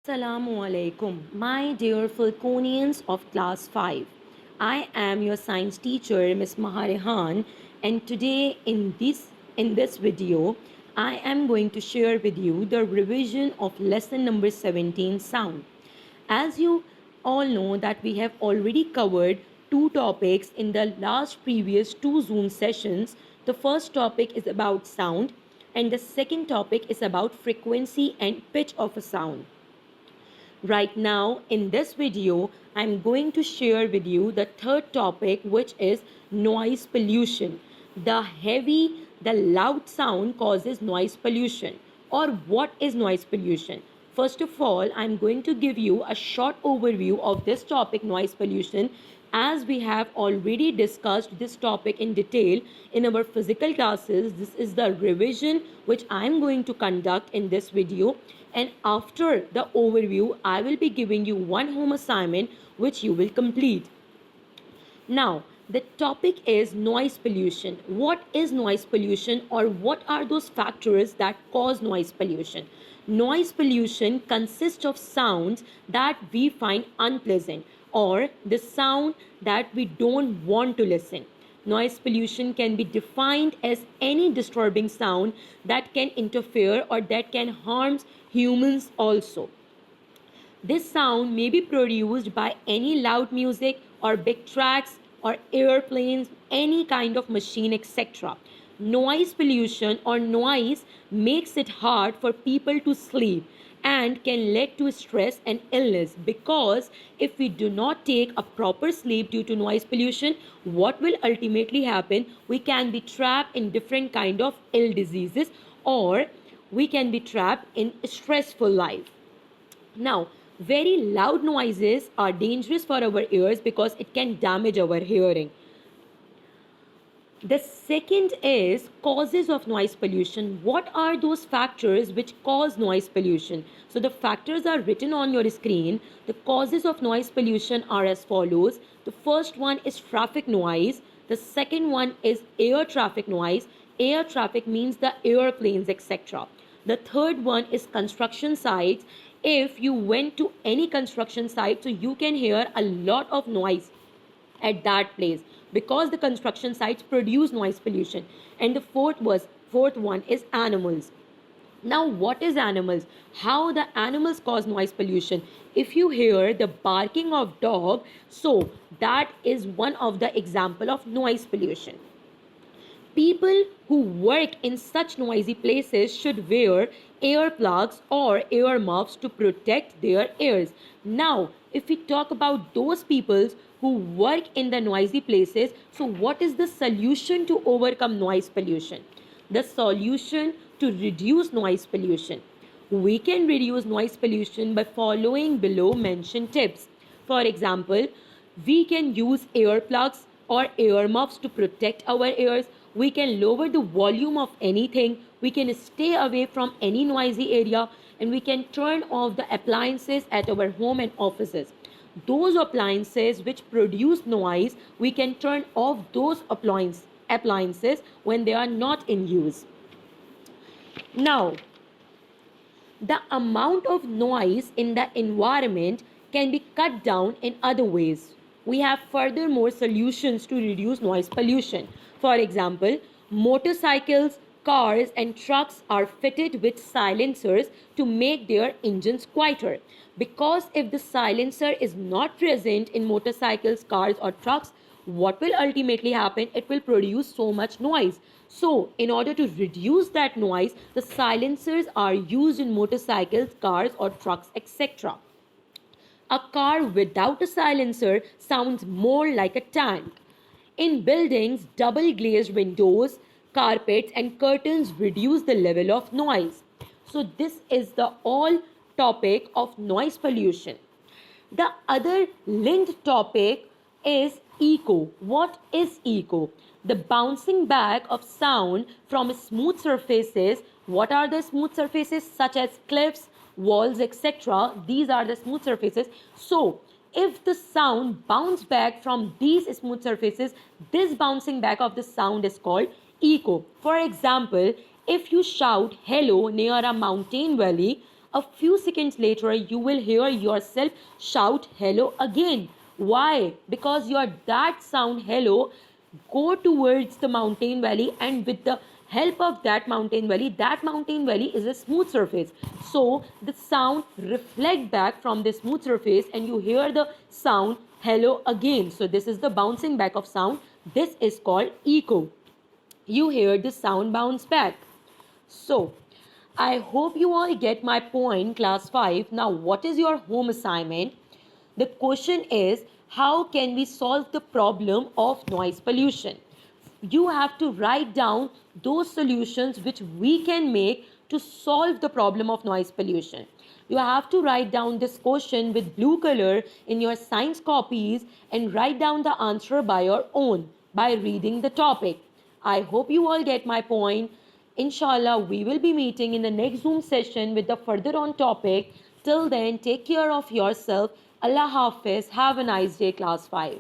Assalamu alaikum, my dear Falconians of class 5. I am your science teacher, Miss Maharehan, and today in this video, I am going to share with you the revision of lesson number 17, sound. As you all know that we have already covered two topics in the last previous two Zoom sessions. The first topic is about sound and the second topic is about frequency and pitch of a sound. Right now, in this video, I'm going to share with you the third topic, which is noise pollution. The loud sound causes noise pollution. Or what is noise pollution? First of all, I'm going to give you a short overview of this topic, noise pollution, as we have already discussed this topic in detail in our physical classes. This is the revision which I am going to conduct in this video, and after the overview I will be giving you one home assignment which you will complete. Now, the topic is noise pollution. What is noise pollution, or what are those factors that cause noise pollution? Noise pollution consists of sounds that we find unpleasant or the sound that we don't want to listen. Noise pollution can be defined as any disturbing sound that can interfere or that can harm humans also. This sound may be produced by any loud music or big tracks or airplanes, any kind of machine, etc. Noise pollution or noise makes it hard for people to sleep and can lead to stress and illness, because if we do not take a proper sleep due to noise pollution, what will ultimately happen? We can be trapped in different kind of ill diseases, or we can be trapped in a stressful life. Now, very loud noises are dangerous for our ears because it can damage our hearing. The second is causes of noise pollution. What are those factors which cause noise pollution? So the factors are written on your screen. The causes of noise pollution are as follows. The first one is traffic noise. The second one is air traffic noise. Air traffic means the airplanes, etc. The third one is construction sites. If you went to any construction site, so you can hear a lot of noise at that place because the construction sites produce noise pollution. And the fourth one is animals. Now, what is animals? How the animals cause noise pollution? If you hear the barking of dog, so that is one of the example of noise pollution. People who work in such noisy places should wear earplugs or earmuffs to protect their ears. Now, if we talk about those people who work in the noisy places, so what is the solution to overcome noise pollution? The solution to reduce noise pollution. We can reduce noise pollution by following below mentioned tips. For example, we can use earplugs or earmuffs to protect our ears. We can lower the volume of anything. We can stay away from any noisy area, and we can turn off the appliances at our home and offices. Those appliances which produce noise, we can turn off those appliances when they are not in use. Now, the amount of noise in the environment can be cut down in other ways. We have furthermore solutions to reduce noise pollution. For example, motorcycles, cars and trucks are fitted with silencers to make their engines quieter. Because if the silencer is not present in motorcycles, cars or trucks, what will ultimately happen? It will produce so much noise. So, in order to reduce that noise, the silencers are used in motorcycles, cars or trucks, etc. A car without a silencer sounds more like a tank. In buildings, double glazed windows, carpets and curtains reduce the level of noise. So this is the all topic of noise pollution. The other linked topic is echo. What is echo? The bouncing back of sound from smooth surfaces. What are the smooth surfaces? Such as cliffs, walls, etc. These are the smooth surfaces. So if the sound bounce back from these smooth surfaces, this bouncing back of the sound is called echo. For example, if you shout hello near a mountain valley, A few seconds later, you will hear yourself shout hello again. Why? Because your that sound hello go towards the mountain valley, and with the help of that mountain valley is a smooth surface, so the sound reflect back from the smooth surface and you hear the sound hello again. So this is the bouncing back of sound. This is called echo. You hear the sound bounce back. So I hope you all get my point, class 5. Now what is your home assignment? The question is, how can we solve the problem of noise pollution? You have to write down those solutions which we can make to solve the problem of noise pollution. You have to write down this question with blue color in your science copies and write down the answer by your own by reading the topic. I hope you all get my point. Inshallah, we will be meeting in the next Zoom session with the further on topic. Till then, take care of yourself. Allah Hafiz. Have a nice day, class 5.